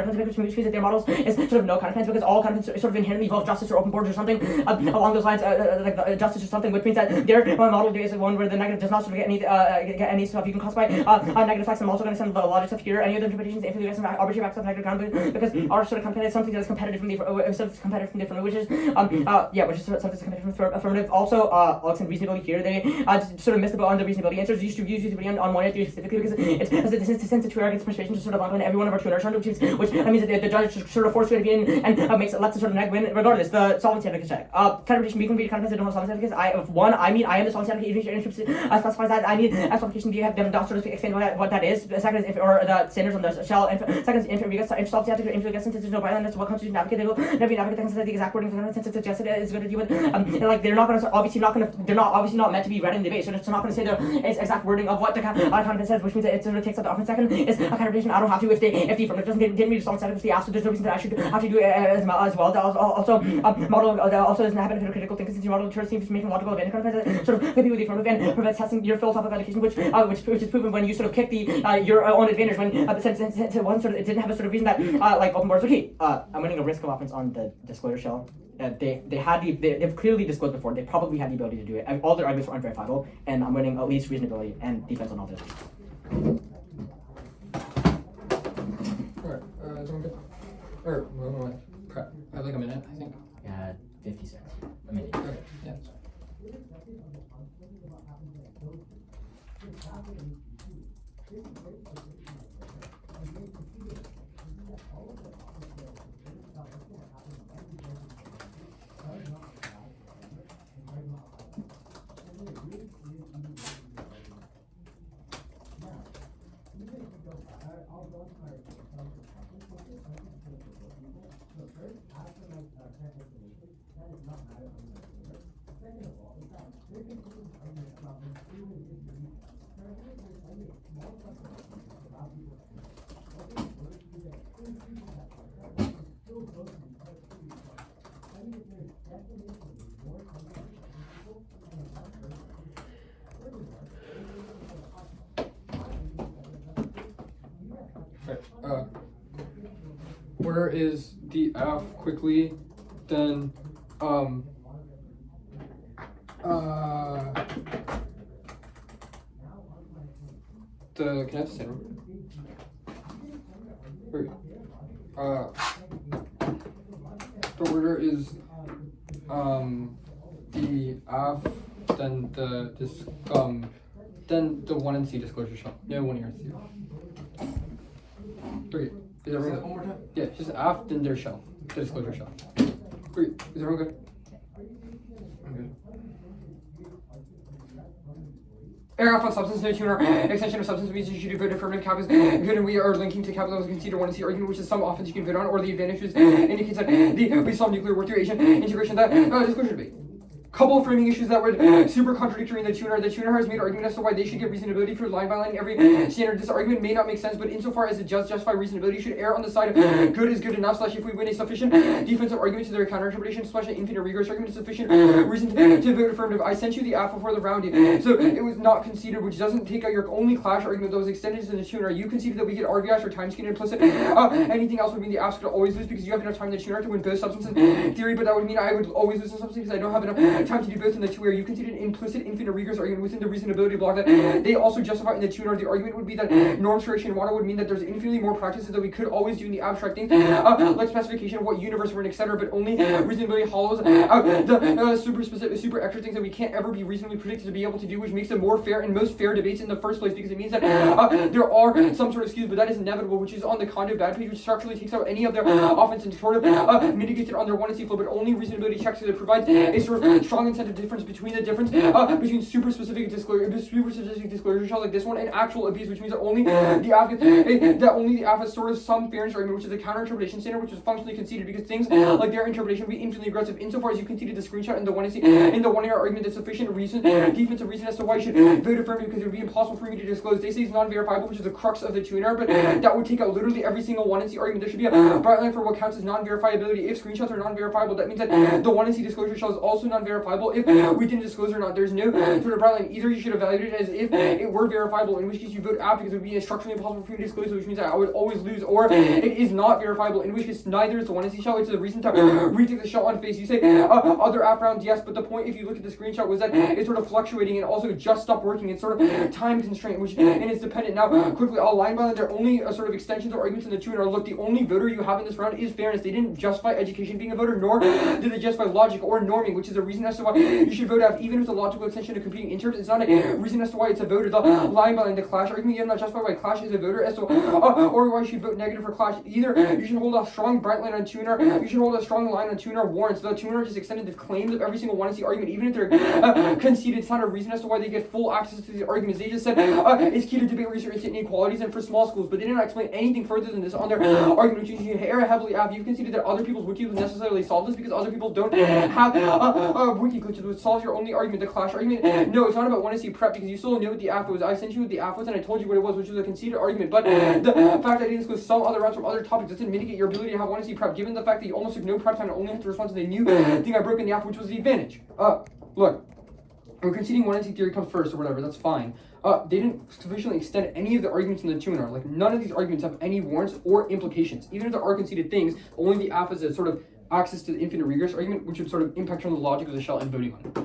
[SPEAKER 3] which means that their models is sort of no counterfeits because all counterfeits sort of inherently involve justice or open borders or something along those lines, like justice or something, which means that their model is one where the negative does not sort of get any stuff. You can classify negative facts. I'm also going to send the logic stuff here. Any other interpretations, influence, and arbitrary facts of negative ground because our sort of competitive is something that is competitive from different, which is which is something that's competitive from affirmative. Also, Alex and reasonability here. They sort of missed the boat on the reasonability answers. You should use reasonability on one theory specifically because it's since the two arguments persuasion to sort of on every one of our 2 which means that the judge sort of forced you to be in and lets the sort of neg win regardless. The solvency advocate check. Counterprediction we can read counterprediction don't have solvency advocates. I am the solvency advocate. If specifies that I need a specification. Do you have them sort of explain what that is? The second is or the standards on the shell. Second is if solvency advocate into since there's no byline. That's what constitutes navigate. They will never navigate that the exact wording for since it's suggested it's going to deal with like they're obviously not meant to be read in the debate. So it's not going to say the exact wording of what the content says, which means that it sort of takes up the offense. Second is a counterprediction. I don't have to if the affirmative didn't read the solvency advocate. If they ask, so there's no reason that I should have to do it as well. Also, model also doesn't happen for critical thinking since your model turns information logical event content sort of compete with the affirmative and prevents testing your philosophical education, which is proven when you sort of kick your own advantage when since it wasn't sort of it didn't have a sort of reason that like open borders. Okay, I'm winning a risk of offense on the disclosure shell. They've clearly disclosed before. They probably had the ability to do it. All their arguments were unverifiable, and I'm winning at least reasonability and defense on all this.
[SPEAKER 1] Alright, someone good? Or, wait. Prep. I have like a minute, I think.
[SPEAKER 4] 50 seconds. A minute.
[SPEAKER 1] Okay, yeah. Right, where is the F quickly, then, can I have the center? Wait, the order is, the F, then then the 1 and C disclosure shell. No 1 here and C. Okay, is everyone good?
[SPEAKER 2] One more time?
[SPEAKER 1] Yeah, just F, then their shell, the disclosure shell. Okay, is everyone good?
[SPEAKER 2] I'm good.
[SPEAKER 1] Paragraph on substance, no tuner, extension of substance means you should vote affirmative cap is good and we are linking to capital as conceded 1 and C argument, which is some offense you can vote on, or the advantages indicates that we solve nuclear war theory integration that disclosure debate. Couple of framing issues that were super contradictory in the tuner. The tuner has made argument as to why they should get reasonability for line by line every standard. This argument may not make sense, but insofar as it does justify reasonability, should err on the side of good is good enough, / if we win a sufficient defensive argument to their counter-interpretation, / an infinite rigorous argument is sufficient reason to vote affirmative. I sent you the F before the round, so it was not conceded, which doesn't take out your only clash argument that was extended to the tuner. You conceded that we get arbitrage or time skin implicit. Anything else would mean the F's could always lose because you have enough time in the tuner to win both substance and theory, but that would mean I would always lose in substance because I don't have enough time to do both in the two. Where you conceded implicit infinite rigorous argument within the reasonability block that they also justify in the tuner. The argument would be that norms for and water would mean that there's infinitely more practices that we could always do in the abstract things, like specification of what universe we're in, etc. But only reasonability hollows out the super specific, super extra things that we can't ever be reasonably predicted to be able to do, which makes it more fair and most fair debates in the first place because it means that there are some sort of skews, but that is inevitable, which is on the conduct bad page, which structurally takes out any of their offense and sort of mitigates it on their 1 and C flow, but only reasonability checks that it provides a sort of strong incentive difference between the difference between super specific disclosure shells like this one and actual abuse, which means that only the F has sort of some fairness argument, which is a counter-interpretation standard, which is functionally conceded because things like their interpretation would be infinitely aggressive insofar as you conceded the screenshot in the 1 in the 1 year argument that's sufficient reason, defensive reason as to why you should vote affirmative because it would be impossible for me to disclose. They say it's non-verifiable, which is the crux of the tuner, but that would take out literally every single 1 and C argument. There should be a bright line for what counts as non-verifiability. If screenshots are non-verifiable, that means that the 1 and C disclosure shell is also non-verifiable. If we didn't disclose or not, there's no sort of bright line. Either you should evaluate it as if it were verifiable, in which case you vote after because it would be structurally impossible for you to disclose, which means that I would always lose, or it is not verifiable, in which case neither is the 1 and C shell. It's a reason to retake the shell on face. You say other app rounds, yes, but the point if you look at the screenshot was that it's sort of fluctuating and also just stopped working. It's sort of time constraint, which and it's dependent. Now quickly, I'll line by line. There are only sort of extensions or arguments in the tuner. Look, the only voter you have in this round is fairness. They didn't justify education being a voter, nor did they justify logic or norming, which is a reason as to why you should vote F, even if it's a logical extension to competing interms. It's not a reason as to why it's a voter. The line by line, the clash argument, you have not justified why clash is a voter as to or why you should vote negative for clash. Either you should hold a strong bright line on tuner, you should hold a strong line on tuner warrants. The tuner just extended the claims of every single 1 and C argument, even if they're conceded. It's not a reason as to why they get full access to these arguments. They just said it's key to debate research inequalities and for small schools, but they did not explain anything further than this on their argument, which you should err heavily at. You've conceded that other people's wiki would necessarily solve this because other people don't have wiki glitches, which solves your only argument, the clash argument. No, it's not about 1 and C prep because you still know what the app was. I sent you what the app was and I told you what it was, which was a conceded argument. But the fact that I didn't disclose some other routes from other topics doesn't mitigate your ability to have 1 and C prep, given the fact that you almost took no prep time and only had to respond to the new thing I broke in the app, which was the advantage. Look, we're conceding 1 and C theory comes first or whatever, that's fine. They didn't sufficiently extend any of the arguments in the tuner. Like, none of these arguments have any warrants or implications. Even if there are conceded things, only the app has a sort of access to the infinite rigorous argument, which would sort of impact on the logic of the shell and voting on it.